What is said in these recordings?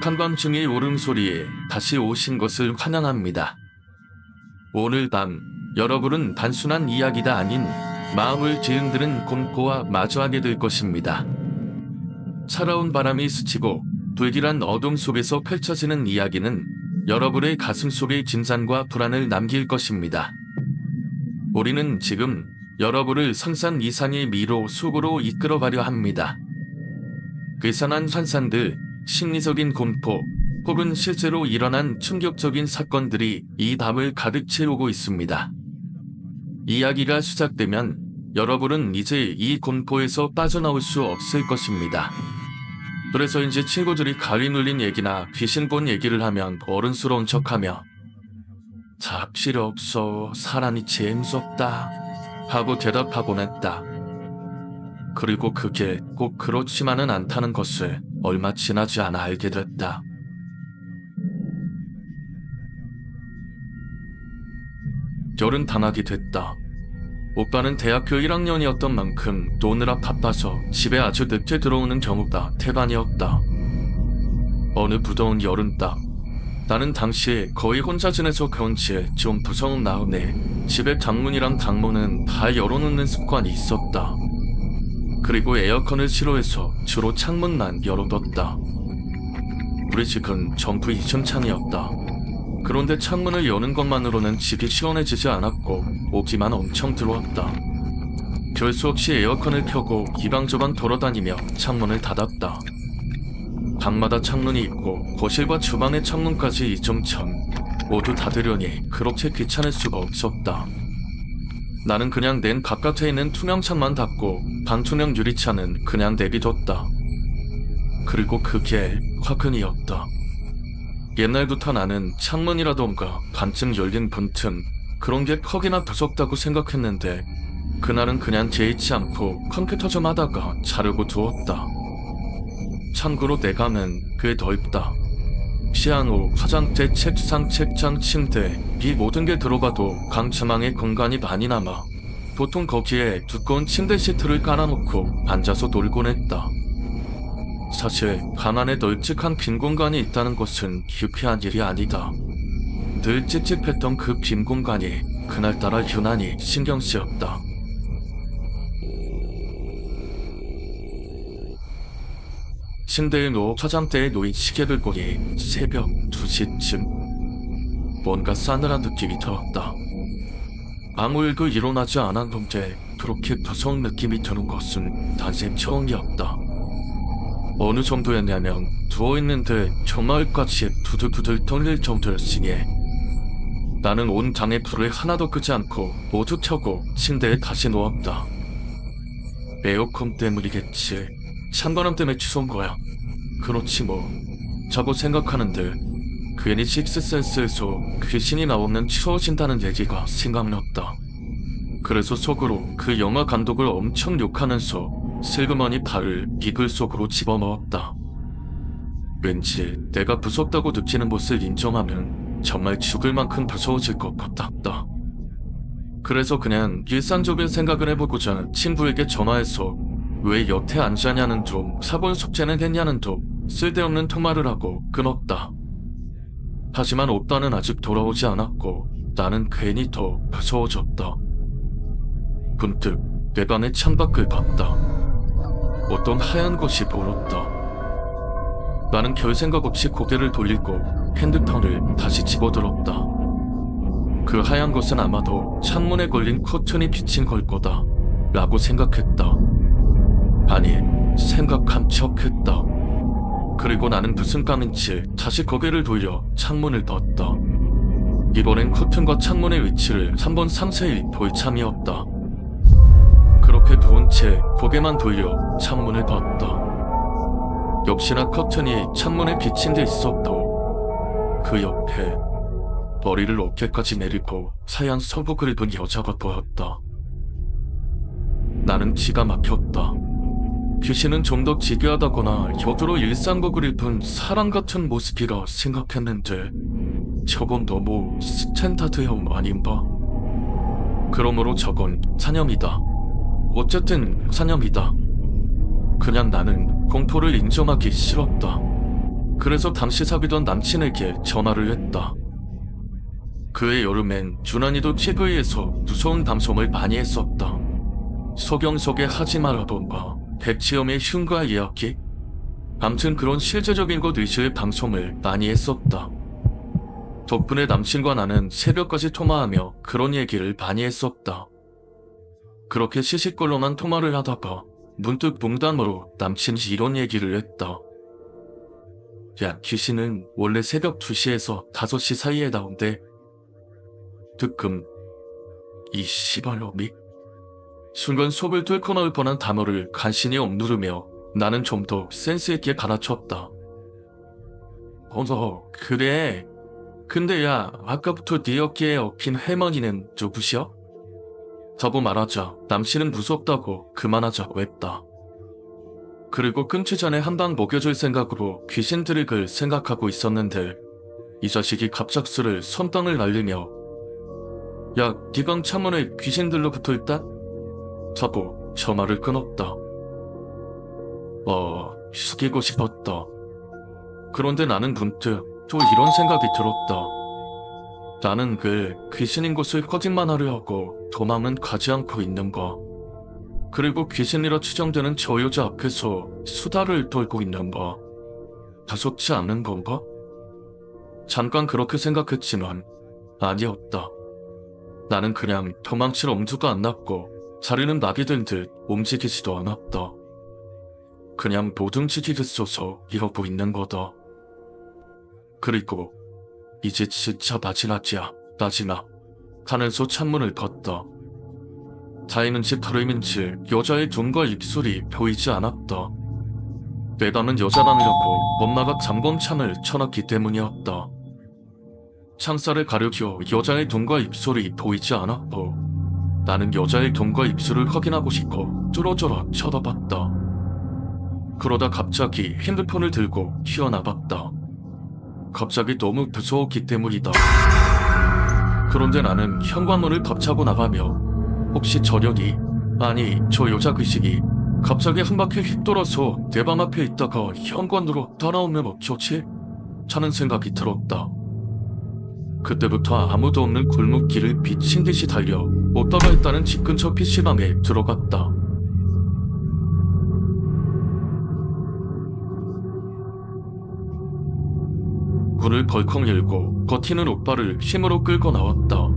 한밤중의 울음소리에 다시 오신 것을 환영합니다. 오늘 밤 여러분은 단순한 이야기가 아닌 마음을 뒤흔드는 공포와 마주하게 될 것입니다. 차가운 바람이 스치고 불길한 어둠 속에서 펼쳐지는 이야기는 여러분의 가슴 속의 긴장과 불안을 남길 것입니다. 우리는 지금 여러분을 상상 이상의 미로 속으로 이끌어가려 합니다. 괴상한 환상들, 심리적인 공포, 혹은 실제로 일어난 충격적인 사건들이 이 밤을 가득 채우고 있습니다. 이야기가 시작되면 여러분은 이제 이 공포에서 빠져나올 수 없을 것입니다. 그래서 이제 친구들이 가위 눌린 얘기나 귀신 본 얘기를 하면 어른스러운 척하며 다 필요 없어, 사람이 제일 무섭다 하고 대답하곤 했다. 그리고 그게 꼭 그렇지만은 않다는 것을 얼마 지나지 않아 알게 됐다. 겨울은 단학이 됐다. 오빠는 대학교 1학년이었던 만큼 노느라 바빠서 집에 아주 늦게 들어오는 경우가 태반이었다. 어느 무더운 여름밤, 나는 당시에 거의 혼자 지내서 그런지 좀 무서운 마음에 집에 창문이랑 방문은 다 열어놓는 습관이 있었다. 그리고 에어컨을 싫어해서 주로 창문만 열어뒀다. 우리 집은 전부 이중창이었다. 그런데 창문을 여는 것만으로는 집이 시원해지지 않았고 오기만 엄청 들어왔다. 별수 없이 에어컨을 켜고 이방저방 돌아다니며 창문을 닫았다. 방마다 창문이 있고 거실과 주방의 창문까지 이중창 모두 닫으려니 그렇게 귀찮을 수가 없었다. 나는 그냥 낸 바깥에 있는 투명창만 닫고 반투명 유리창은 그냥 내비뒀다. 그리고 그게 화근이었다. 옛날부터 나는 창문이라던가 반쯤 열린 문틈 그런 게 퍽이나 무섭다고 생각했는데 그날은 그냥 개의치 않고 컴퓨터 좀 하다가 자르고 두었다. 참고로 내 방은 꽤 넓다. 피아노, 화장대, 책상, 침대 이 모든 게 들어가도 강체망의 공간이 많이 남아 보통 거기에 두꺼운 침대 시트를 깔아놓고 앉아서 놀곤 했다. 사실 방 안에 널찍한 빈 공간이 있다는 것은 유쾌한 일이 아니다. 늘 찝찝했던 그 빈 공간이 그날따라 유난히 신경 쓰였다. 침대에 누워 화장대에 놓인 시계를 보니 새벽 2시쯤 뭔가 싸늘한 느낌이 들었다. 아무 일도 일어나지 않았는데 그렇게 무서운 느낌이 드는 것은 단지 처음이었다. 어느 정도였냐면 누워있는데 정말까지 두들두들 떨릴 정도였으니 나는 온 방의 불을 하나도 끄지 않고 모두 켜고 침대에 다시 누웠다. 에어컨 때문이겠지. 찬바람 때문에 치솟은 거야. 그렇지 뭐. 자고 생각하는데 괜히 식스센스에서 귀신이 나오면 치워진다는 얘기가 생각났다. 그래서 속으로 그 영화 감독을 엄청 욕하면서 슬그머니 발을 이글 속으로 집어넣었다. 왠지 내가 무섭다고 느끼는 것을 인정하면 정말 죽을 만큼 무서워질 것 같았다. 그래서 그냥 일상적인 생각을 해보고자 친구에게 전화해서 왜 여태 안 자냐는 둥, 사본 숙제는 했냐는 둥 쓸데없는 통화를 하고 끊었다. 하지만 오빠는 아직 돌아오지 않았고 나는 괜히 더 무서워졌다. 문득 내 방의 창밖을 봤다. 어떤 하얀 것이 보였다. 나는 별 생각 없이 고개를 돌리고 핸드폰을 다시 집어들었다. 그 하얀 것은 아마도 창문에 걸린 커튼이 비친 걸 거다 라고 생각했다. 아니, 생각한 척했다. 그리고 나는 무슨 감인지 다시 고개를 돌려 창문을 떴다. 이번엔 커튼과 창문의 위치를 한번 상세히 볼 참이었다. 그렇게 누운 채 고개만 돌려 창문을 봤다. 역시나 커튼이 창문에 비친 데 있었고 그 옆에 머리를 어깨까지 내리고 하얀 서복을 입은 여자가 보였다. 나는 기가 막혔다. 귀신은 좀 더 기괴하다거나 여드로 일상복을 입은 사람 같은 모습이라 생각했는데 저건 너무 스탠다드형 아닌가? 그러므로 저건 사념이다. 어쨌든 사념이다. 그냥 나는 공포를 인정하기 싫었다. 그래서 당시 사귀던 남친에게 전화를 했다. 그해 여름엔 유난히도 TV에서 무서운 방송을 많이 했었다. 서경석의 하지 말아본가, 백지영의 흉가 이야기? 암튼 그런 실제적인 것 위주의 방송을 많이 했었다. 덕분에 남친과 나는 새벽까지 통화하며 그런 얘기를 많이 했었다. 그렇게 시시콜콜한 통화를 하다가 문득 농담으로 남친이 이런 얘기를 했다. 야, 귀신은 원래 새벽 2시에서 5시 사이에 나온대. 뜨끔. 이 씨발놈이? 순간 속을 뚫고 나올 뻔한 단어를 간신히 억누르며 나는 좀 더 센스있게 갈아쳤다. 그래. 근데 야, 아까부터 네 어깨에 얽힌 할머니는 누구시야? 라고 말하자 남친은 무섭다고 그만하자고 했다. 그리고 끊기 전에 한 방 먹여줄 생각으로 귀신 드릭을 생각하고 있었는데 이 자식이 갑작스를 선빵을 날리며 야, 네가 창문에 귀신들로 붙어있다? 자고 저 말을 끊었다. 숙이고 싶었다. 그런데 나는 문득 또 이런 생각이 들었다. 나는 귀신인 것을 거짓말 하려 하고 도망은 가지 않고 있는 거. 그리고 귀신이라 추정되는 저 여자 앞에서 수다를 떨고 있는 거. 다섯지 않은 건가? 잠깐 그렇게 생각했지만 아니었다. 나는 그냥 도망칠 엄두가 안 났고 자리는 나게 된 듯 움직이지도 않았다. 그냥 모둥지기겠어서 이러고 있는 거다. 그리고 이제 진짜 마지막이야. 마지막. 하면서 창문을 걷다. 다행인지 다름인지 여자의 눈과 입술이 보이지 않았다. 내가는 여자라느라고 엄마가 잠금창을 쳐놨기 때문이었다. 창살을 가려겨 여자의 눈과 입술이 보이지 않았고 나는 여자의 눈과 입술을 확인하고 싶어 뚫어져라 쳐다봤다. 그러다 갑자기 핸드폰을 들고 튀어나갔다. 갑자기 너무 무서웠기 때문이다. 그런데 나는 현관문을 덮차고 나가며 혹시 저녁이 아니 저 여자 의식이 갑자기 한 바퀴 휙 돌아서 내 방 앞에 있다가 현관으로 따라오면 어쩌지? 하는 생각이 들었다. 그때부터 아무도 없는 골목길을 미친 듯이 달려 오빠가 있다는 집 근처 PC방에 들어갔다. 문을 벌컥 열고 버티는 오빠를 힘으로 끌고 나왔다.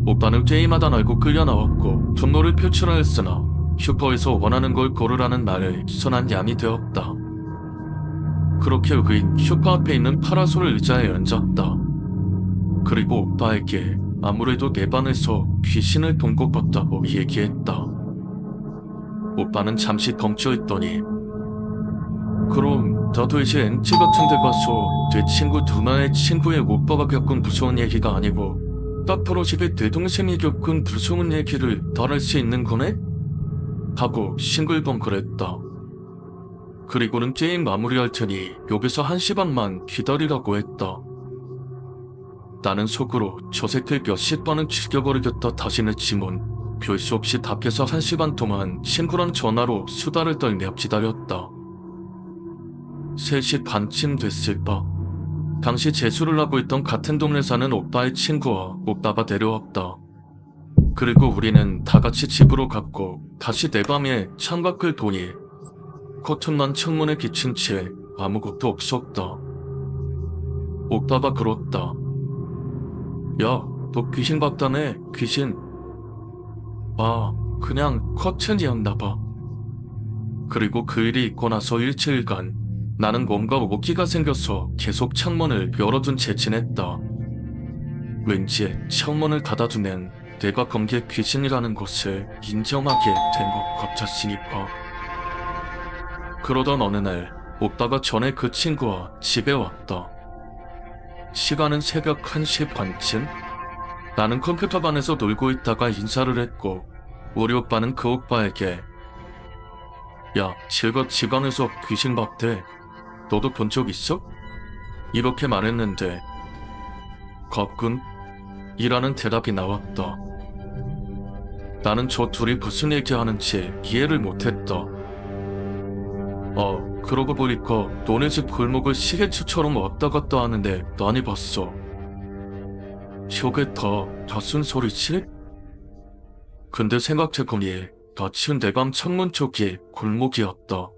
오빠는 게임하다 알고 끌려 나왔고 분노를 표출하 했으나 슈퍼에서 원하는 걸 고르라는 말에 선한 양이 되었다. 그렇게 그인 슈퍼 앞에 있는 파라솔 의자에 앉았다. 그리고 오빠에게 아무래도 내 방에서 귀신을 본 것 같다고 얘기했다. 오빠는 잠시 멈춰있더니 그럼 나도 이제 엠티 같은 데 가서 내 친구 누나의 친구의 오빠가 겪은 무서운 얘기가 아니고 딱 떨어지게 내 동생이 겪은 무서운 얘기를 말할 수 있는 거네? 하고 싱글벙글했다. 그리고는 게임 마무리할 테니 여기서 1시 반만 기다리라고 했다. 나는 속으로 저 새끼 몇십 번은 죽여버리겠다 다시는 지문 별 수 없이 밖에서 1시 반 동안 친구랑 전화로 수다를 떨며 기다렸다. 3시 반쯤 됐을까? 당시 재수를 하고 있던 같은 동네 사는 오빠의 친구와 오빠가 내려왔다. 그리고 우리는 다 같이 집으로 갔고 다시 내 방에 창밖을 보니 커튼만 창문에 비친 채 아무것도 없었다. 오빠가 그렇다. 야, 너 귀신 봤다네, 귀신. 아, 그냥 커튼이었나봐. 그리고 그 일이 있고 나서 일주일간 나는 뭔가 오기가 생겨서 계속 창문을 열어둔 채 지냈다. 왠지 창문을 닫아두면 내가 검게 귀신이라는 것을 인정하게 된 것 같았으니까. 그러던 어느 날 오빠가 전에 그 친구와 집에 왔다. 시간은 새벽 1시 반쯤? 나는 컴퓨터반에서 놀고 있다가 인사를 했고 우리 오빠는 그 오빠에게 야, 제가 집안에서 귀신 봤대. 너도 본 적 있어? 이렇게 말했는데 가끔 이라는 대답이 나왔다. 나는 저 둘이 무슨 얘기하는지 이해를 못했다. 그러고 보니까 너네 집 골목을 시계추처럼 왔다 갔다 하는데 많이 봤어. 저게 다 무슨 소리지? 근데 생각해보니 닫힌 내 방 창문 쪽이 골목이었다.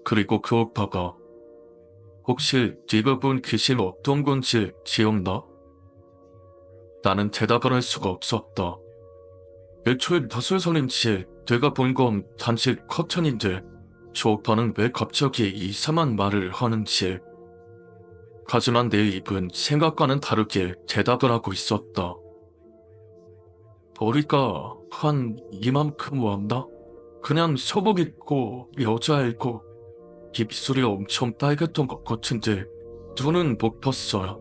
그리고 그 오빠가 혹시 네가 본 귀신 어떤 건지 기억나? 나는 대답을 할 수가 없었다. 애초에 무슨 소린지 내가 본 건 단지 커튼인데 저 오빠는 왜 갑자기 이상한 말을 하는지. 하지만 내 입은 생각과는 다르게 대답을 하고 있었다. 머리가 한 이만큼 왔나? 그냥 소복 입고 여자애고 입술이 엄청 빨갰던 것 같은데 눈은 못 떴어요.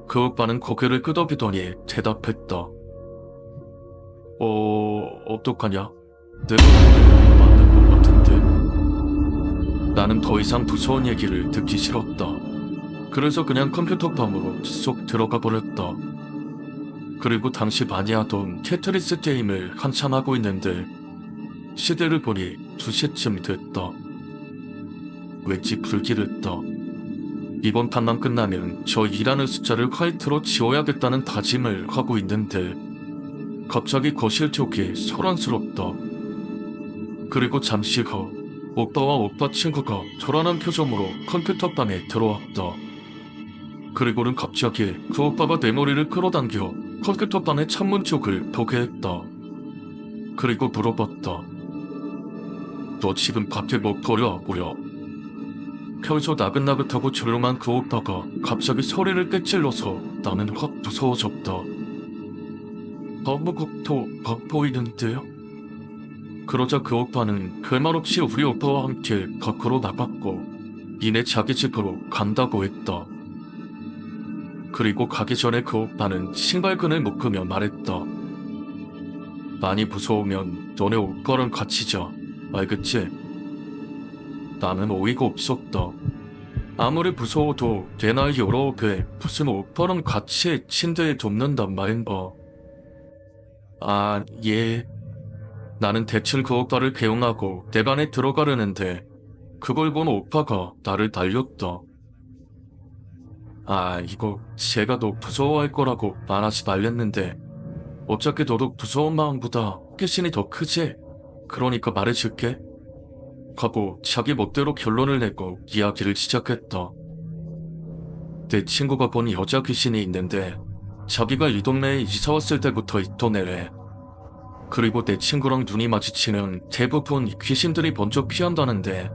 그 오빠는 고개를 끄덕이더니 대답했다. 어떡하냐? 내가 맞는 것 같은데. 나는 더 이상 무서운 얘기를 듣기 싫었다. 그래서 그냥 컴퓨터 방으로 쏙 들어가 버렸다. 그리고 당시 많이 하던 테트리스 게임을 한참 하고 있는데 시대를 보니 2시쯤 됐다. 왠지 불길했다. 이번 판만 끝나면 저 일하는 숫자를 화이트로 지워야겠다는 다짐을 하고 있는데 갑자기 거실 쪽이 소란스럽다. 그리고 잠시 후 오빠와 오빠 친구가 불안한 표정으로 컴퓨터 방에 들어왔다. 그리고는 갑자기 그 오빠가 내 머리를 끌어당겨 컴퓨터 방의 창문 쪽을 보게 했다. 그리고 물어봤다. 너 지금 밖에 뭐 버려 보여? 평소 나긋나긋하고 조용한 그 오빠가 갑자기 소리를 깨질러서 나는 확 무서워졌다. 아무것도 안 보이는데요? 그러자 그 오빠는 별말 없이 우리 오빠와 함께 밖으로 나갔고 이내 자기 집으로 간다고 했다. 그리고 가기 전에 그 오빠는 신발끈을 묶으며 말했다. 많이 무서우면 너네 오빠랑 같이 자. 알겠지? 나는 어이가 없었다. 아무리 무서워도 내 나이 19에 무슨 오빠랑 같이 침대에 눕는단 말인가. 아, 예. 나는 대충 그 오빠를 배웅하고 내 방에 들어가려는데 그걸 본 오빠가 나를 날렸다. 아, 이거 제가 너 무서워할 거라고 말하지 말랬는데 어차피 너도 무서운 마음보다 호기심이 더 크지? 그러니까 말해줄게. 하고 자기 멋대로 결론을 내고 이야기를 시작했다. 내 친구가 본 여자 귀신이 있는데 자기가 이 동네에 이사 왔을 때부터 있던 애래. 그리고 내 친구랑 눈이 마주치면 대부분 귀신들이 먼저 피한다는데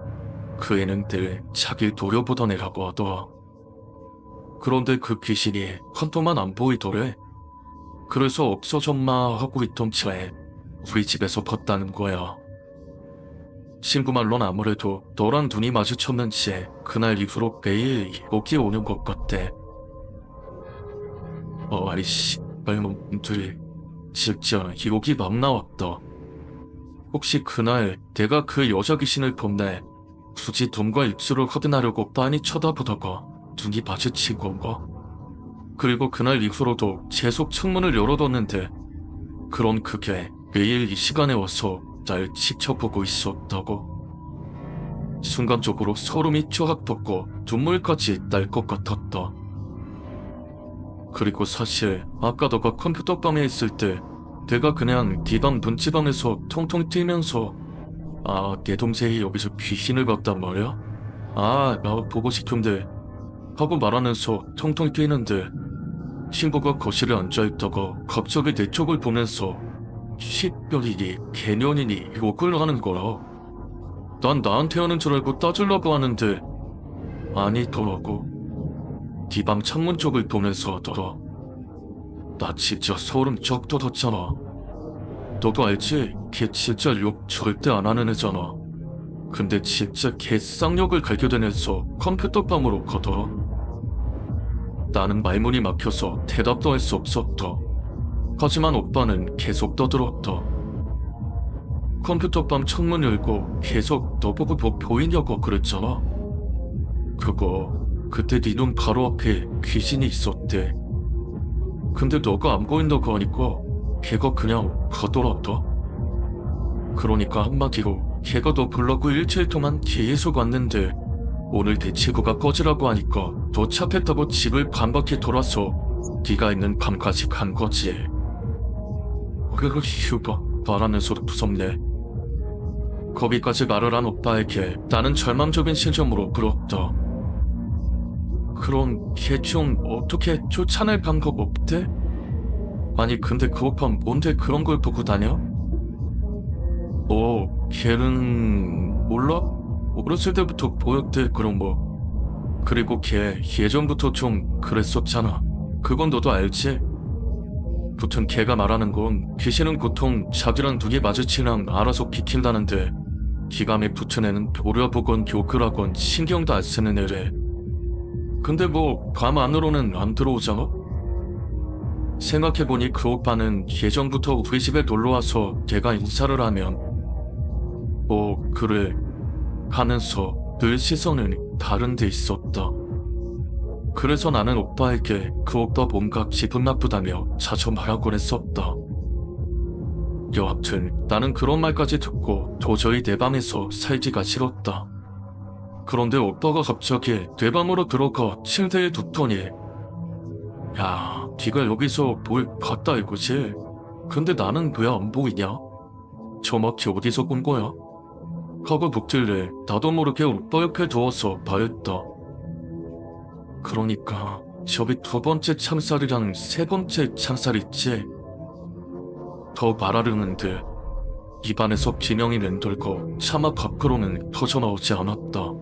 그 애는 늘 자길 노려보던 애라고 하더라. 그런데 그 귀신이 한동안 안 보이더래. 그래서 없어졌나 하고 있던 차에 우리 집에서 봤다는 거야. 친구 말론 아무래도 너랑 눈이 마주쳤는지 그날 이후로 매일 여기 오는 것 같대. 아이씨, 말몸들이 진짜 여기 막 나왔다. 혹시 그날 내가 그 여자 귀신을 본 날 굳이 눈과 입술을 확인하려고 빤히 쳐다보다가 눈이 마주친 건가? 그리고 그날 이후로도 계속 창문을 열어뒀는데 그런 그게 매일 이 시간에 와서 날 지켜보고 있었다고. 순간적으로 소름이 쫙 돋고 눈물까지 날 것 같았다. 그리고 사실 아까 너가 컴퓨터 방에 있을 때 내가 그냥 네 방 문지방에서 통통 튀면서 내 동생이 여기서 귀신을 봤단 말이야? 나 보고 싶은데 하고 말하면서 통통 뛰는데 친구가 거실에 앉아있다가 갑자기 내 쪽을 보면서 시별이니 개년이니 욕을 하는 거라. 난 나한테 하는 줄 알고 따지려고 하는데 아니더라고. 네 방 창문 쪽을 보면서 하더라. 나 진짜 소름 쩍 돋았잖아. 너도 알지? 걔 진짜 욕 절대 안 하는 애잖아. 근데 진짜 걔 쌍욕을 갈겨대면서 컴퓨터 방으로 가더라. 나는 말문이 막혀서 대답도 할 수 없었다. 하지만 오빠는 계속 떠들었다. 컴퓨터방 창문 열고 계속 너보고 뭐 보이냐고 그랬잖아. 그때 네 눈 바로 앞에 귀신이 있었대. 근데 너가 안 보인다고 하니까 걔가 그냥 가더라다. 그러니까 한마디로 걔가 너 불렀고 일주일 동안 계속 왔는데 오늘 대치구가 꺼지라고 하니까 너 차 뺐다고 집을 반바퀴 돌아서 네가 있는 밤까지 간 거지. 그거 휴가 말하는 소리 무섭네. 거기까지 말을 한 오빠에게 나는 절망적인 심정으로 물었다. 그럼 걔 좀 어떻게 쫓아낼 방법 없대? 아니 근데 그 오빠 뭔데 그런 걸 보고 다녀? 걔는 몰라? 어렸을 때부터 보였대 그런 뭐. 그리고 걔 예전부터 좀 그랬었잖아. 그건 너도 알지? 붙은 걔가 말하는 건 귀신은 보통 자기랑 눈이 마주치면 알아서 비킨다는데 기감에 붙은 애는 보려보건 욕을하건 신경도 안 쓰는 애래. 근데 뭐 밤 안으로는 안 들어오잖아? 생각해보니 그 오빠는 예전부터 우리 집에 놀러와서 걔가 인사를 하면 그래 하면서 늘 시선은 다른 데 있었다. 그래서 나는 오빠에게 그 오빠 뭔가 기분 나쁘다며 자주 말하곤 했었다. 여하튼 나는 그런 말까지 듣고 도저히 내 방에서 살기가 싫었다. 그런데 오빠가 갑자기 내 방으로 들어가 침대에 눕더니 야, 네가 여기서 뭘 봤다 이거지? 근데 나는 왜 안 보이냐? 정확히 어디서 본 거야? 하고 묻길래 나도 모르게 오빠 옆에 누워서 말했다. 그러니까 저기 두 번째 창살이랑 세 번째 창살 있지? 더 말하려는데 입안에서 비명이 맴돌고 차마 밖으로는 터져나오지 않았다.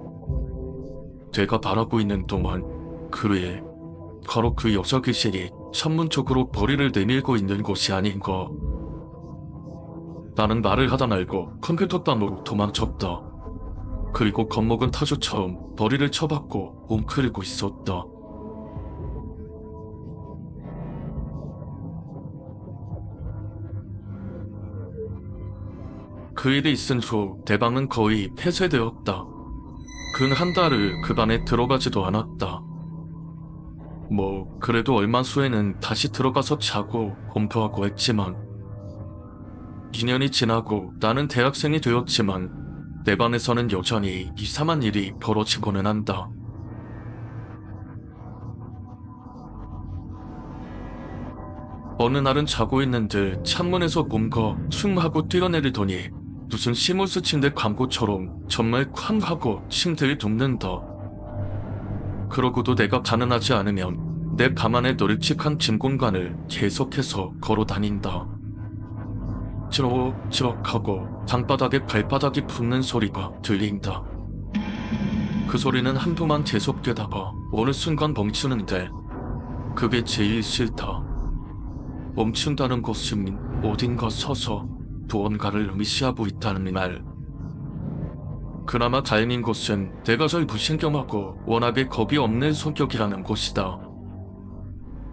내가 바라고 있는 동안 그래 바로 그 여자 귀신이 창문 쪽으로 머리를 내밀고 있는 곳이 아닌가. 나는 말을 하다 말고 컴퓨터 방으로 도망쳤다. 그리고 겁먹은 타조처럼 머리를 쳐박고 웅크리고 있었다. 그 일이 있은 후 내 방은 거의 폐쇄되었다. 근 한 달을 그 방에 들어가지도 않았다. 뭐 그래도 얼마 후에는 다시 들어가서 자고 공부하고 했지만 2년이 지나고 나는 대학생이 되었지만 내 방에서는 여전히 이상한 일이 벌어지고는 한다. 어느 날은 자고 있는데 창문에서 뭔가 슝 하고 뛰어내리더니 무슨 시몬스 침대 광고처럼 정말 쾅 하고 침대에 눕는다. 그러고도 내가 가능하지 않으면 내 방 안의 널찍한 진 공간을 계속해서 걸어 다닌다. 찌럭찌럭 하고 방바닥에 발바닥이 붙는 소리가 들린다. 그 소리는 한동안 계속되다가 어느 순간 멈추는데 그게 제일 싫다. 멈춘다는 것은 어딘가 서서 무언가를 의미시하고 있다는 말. 그나마 다행인 것은 내가 절 무신경하고 워낙에 겁이 없는 성격이라는 것이다.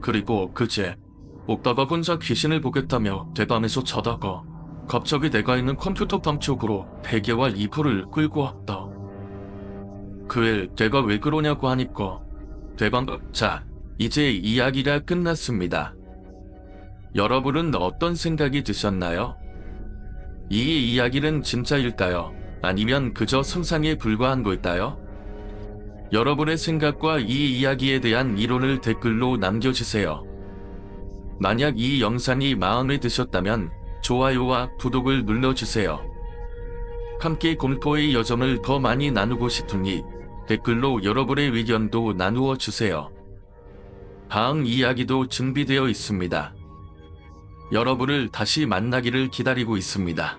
그리고 그제 오빠가 혼자 귀신을 보겠다며 내 방에서 자다가 갑자기 내가 있는 컴퓨터 방 쪽으로 베개와 이불을 끌고 왔다. 그애 내가 왜 그러냐고 하니까 자, 이제 이야기가 끝났습니다. 여러분은 어떤 생각이 드셨나요? 이 이야기는 진짜일까요? 아니면 그저 상상에 불과한 걸까요? 여러분의 생각과 이 이야기에 대한 이론을 댓글로 남겨주세요. 만약 이 영상이 마음에 드셨다면 좋아요와 구독을 눌러주세요. 함께 공포의 여정을 더 많이 나누고 싶으니 댓글로 여러분의 의견도 나누어 주세요. 다음 이야기도 준비되어 있습니다. 여러분을 다시 만나기를 기다리고 있습니다.